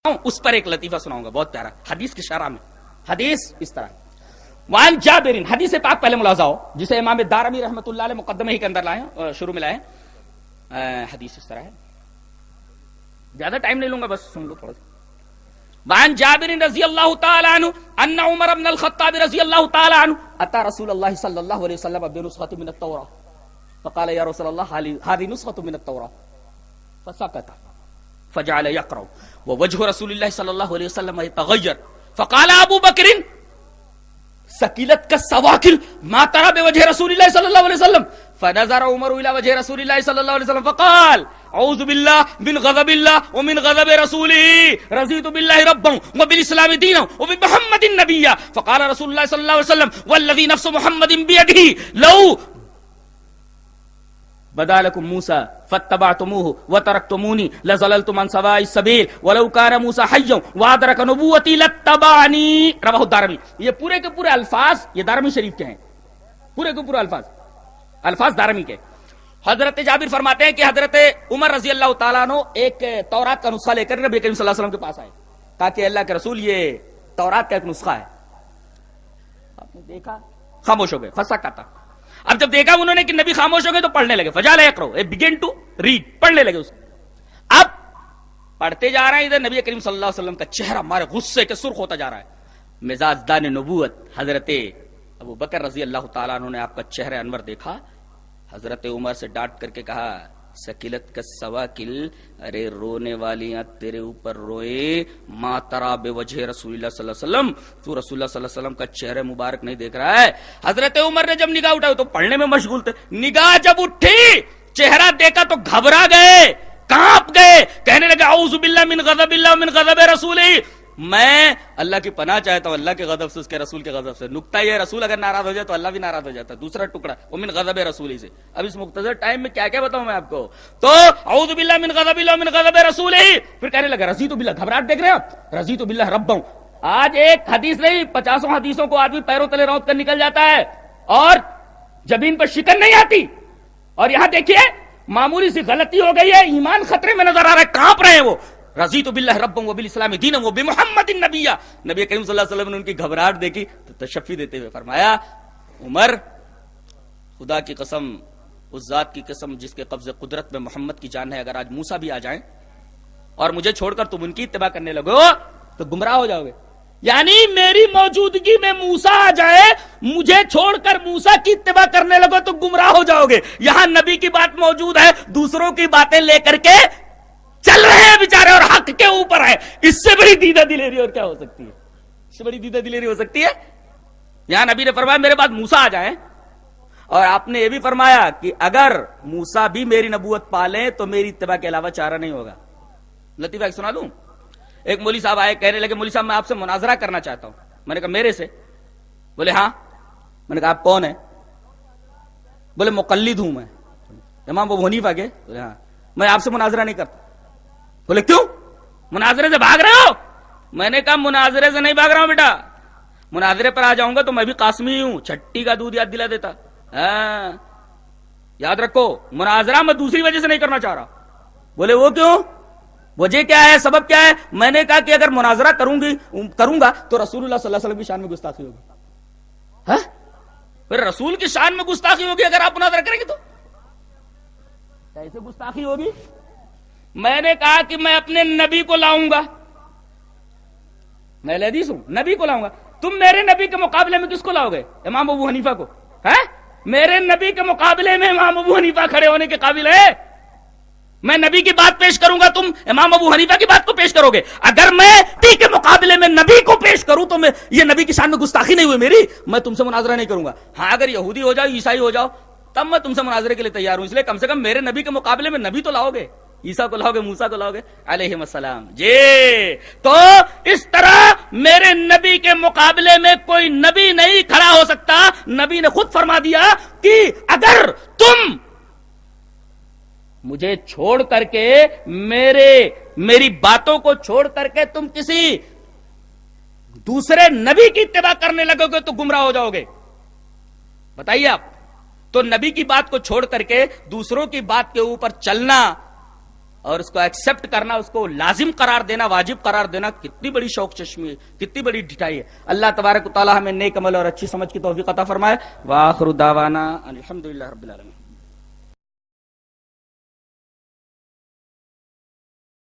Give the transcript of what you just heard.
اس پر ایک لطیفہ سناؤں گا بہت پیارا حدیث کی شرح میں. حدیث اس طرح وان جابر، حدیث پاک پہلے ملاحظہ ہو جسے امام دارمی رحمۃ اللہ علیہ مقدمے ہی کے اندر لائے، شروع میں لائے. حدیث اس طرح ہے، زیادہ ٹائم نہیں لوں گا، بس سن لو تھوڑا سا. وان جابر رضی اللہ تعالی عنہ ان عمر بن الخطاب رضی اللہ تعالی عنہ اتى رسول اللہ صلی اللہ علیہ وسلم بنسخة من التوراة فقال یا رسول اللہ هذه نسخة من التوراة فسكت فجعل يقرأ ووجه رسول الله صلى الله عليه وسلم يتغير فقال ابو بکر سکیلت کا سواکل ما ترى بوجه رسول الله صلى الله عليه وسلم فنظر عمر الى وجه رسول الله صلى الله عليه وسلم فقال اعوذ بالله من غضب الله ومن غضب رسوله رضيت بالله ربا وبالاسلام دينا وبمحمد نبيا فقال رسول الله صلى الله عليه وسلم والذي نفس محمد بيده لو بدا لكم موسى فاتبعتموه وتركتموني لزللتم عن سواء السبيل ولو كان موسى حيا وادرك نبوتي لاتبعني. رواه الدارمی. یہ پورے کے پورے الفاظ یہ دارمی شریف کے ہیں، پورے کے پورے الفاظ دارمی کے. حضرت جابر فرماتے ہیں کہ حضرت عمر رضی اللہ تعالیٰ عنہ ایک تورات کا نسخہ لے کر نبی کریم صلی اللہ علیہ وسلم کے پاس آئے، کہا کہ اللہ کے رسول یہ تورات کا ایک نسخہ ہے. آپ نے دیکھا، خاموش ہو گئے. فسکت. اب جب دیکھا انہوں نے کہ نبی خاموش ہو گئے تو پڑھنے لگے. فجعل یقرأ، بگن ٹو ریڈ، پڑھنے لگے. اس اب پڑھتے جا رہا ہے، ادھر نبی کریم صلی اللہ علیہ وسلم کا چہرہ مارے غصے کے سرخ ہوتا جا رہا ہے. مزاج دان نبوت حضرت ابو بکر رضی اللہ تعالیٰ عنہ نے آپ کا چہرہ انور دیکھا. حضرت عمر سے ڈانٹ کر کے کہا سکیلت کا سواکل، ارے رونے والیاں تیرے اوپر روئے. ما ترى بوجه رسول اللہ صلی اللہ علیہ وسلم، تو رسول اللہ صلی اللہ علیہ وسلم کا چہرہ مبارک نہیں دیکھ رہا ہے. حضرت عمر نے جب نگاہ اٹھائی تو پڑھنے میں مشغول تھے. نگاہ جب اٹھی چہرہ دیکھا تو گھبرا گئے، کانپ گئے، کہنے لگے اعوذ باللہ من غضب اللہ ومن غضب رسولہ. میں اللہ کی پناہ چاہتا ہوں اللہ کے غضب سے، اس کے رسول کے غضب سے. نکتہ یہ رسول اگر ناراض ہو جائے تو اللہ بھی ناراض ہو جاتا ہے. دوسرا ٹکڑا ومن غضب رسول سے. اب اس مختصر ٹائم میں کیا کیا بتاؤں میں آپ کو. تو اعوذ باللہ من غضب اللہ ومن غضب رسول. پھر کہنے لگا رضیت باللہ، گھبراہٹ دیکھ رہے ہیں آپ، رضیت باللہ ربا. آج ایک حدیث نہیں 50 حدیثوں کو آدمی پیروں تلے روت کر نکل جاتا ہے اور جبین پر شکن نہیں آتی. اور یہاں دیکھیے معمولی سی غلطی ہو گئی ہے، ایمان خطرے میں نظر آ رہا ہے، کانپ رہے ہیں وہ. رضیت باللہ ربا وبالاسلام دینا وبمحمد نبیا. نبی کریم صلی اللہ علیہ وسلم نے ان کی گھبراہٹ دیکھی تو تشفی دیتے ہوئے فرمایا عمر خدا کی قسم، اس ذات کی قسم جس کے قبض قدرت میں محمد کی جان ہے، اگر آج موسیٰ بھی آ جائیں اور مجھے چھوڑ کر تم ان کی اتباع کرنے لگو تو گمراہ ہو جاؤ گے. یعنی میری موجودگی میں موسیٰ آ جائے، مجھے چھوڑ کر موسیٰ کی اتباع کرنے لگو تو گمراہ ہو جاؤ گے. یہاں نبی کی بات موجود ہے، دوسروں کی باتیں لے کر کے چل رہے ہیں بیچارے اور حق کے اوپر ہے. اس سے بڑی دیدہ دلیری اور کیا ہو سکتی ہے؟ اس سے بڑی دیدہ دلیری ہو سکتی ہے؟ یہاں نبی نے فرمایا میرے بعد موسیٰ آ جائیں، اور آپ نے یہ بھی فرمایا کہ اگر موسیٰ بھی میری نبوت پالیں تو میری اتباع کے علاوہ چارہ نہیں ہوگا. لطیفہ ایک سنا دوں. ایک مولوی صاحب آئے، کہنے لگے مولوی صاحب میں آپ سے مناظرہ کرنا چاہتا ہوں. میں نے کہا میرے سے؟ بولے ہاں. میں نے کہا آپ کون ہیں؟ بولے مقلد ہوں میں امام ابو حنیفہ کے. بولے ہاں. میں آپ سے مناظرہ نہیں کرتا. بولے کیوں؟ مناظرے سے بھاگ رہے ہو؟ میں نے کہا مناظرے سے نہیں بھاگ رہا ہوں بیٹا، مناظرے پر آ جاؤں گا تو میں بھی قاسمی ہوں، چھٹی کا دودھ یاد دلا دیتا. ہاں یاد رکھو، مناظرہ میں دوسری وجہ سے نہیں کرنا چاہ رہا. بولے وہ کیوں؟ وجہ کیا ہے، سبب کیا ہے؟ میں نے کہا کہ اگر مناظرہ کروں گا تو رسول اللہ صلی اللہ علیہ وسلم کی شان میں گستاخی ہوگی. ہاں پھر رسول کی شان میں گستاخی ہوگی اگر آپ مناظرہ کریں گے تو کیسے گستاخی ہوگی؟ میں نے کہا کہ میں اپنے نبی کو لاؤں گا، میں حدیث ہوں، نبی کو لاؤں گا. تم میرے نبی کے مقابلے میں کس کو لاؤ گے؟ امام ابو حنیفہ کو. ہے میرے نبی کے مقابلے میں امام ابو حنیفہ کھڑے ہونے کے قابل ہے؟ میں نبی کی بات پیش کروں گا، تم امام ابو حنیفہ کی بات کو پیش کرو گے. اگر میں نبی کے مقابلے میں نبی کو پیش کروں تو میں یہ نبی کی شان میں گستاخی نہیں ہوئی میری، میں تم سے مناظرہ نہیں کروں گا. ہاں اگر یہودی ہو جاؤ، عیسائی ہو جاؤ، تب میں تم سے مناظرے کے لیے تیار ہوں. اس لیے کم سے کم میرے نبی کے مقابلے میں نبی تو لاؤ گے، عیسیٰ کو لاؤ گے، موسیٰ کو لاؤ گے علیہم السلام. جی تو اس طرح میرے نبی کے مقابلے میں کوئی نبی نہیں کھڑا ہو سکتا. نبی نے خود فرما دیا کہ اگر تم مجھے چھوڑ کر کے میری باتوں کو چھوڑ کر کے تم کسی دوسرے نبی کی اتباع کرنے لگو گے تو گمراہ ہو جاؤ گے. بتائیے آپ. تو نبی کی بات کو چھوڑ کر کے دوسروں کی بات کے اوپر چلنا اور اس کو ایکسپٹ کرنا، اس کو لازم قرار دینا، واجب قرار دینا، کتنی بڑی شوق چشمی ہے، کتنی بڑی ڈٹائی ہے۔ اللہ تبارک و تعالی ہمیں نیک عمل اور اچھی سمجھ کی توفیق عطا فرمائے۔ وآخر دعوانا الحمدللہ رب العالمین۔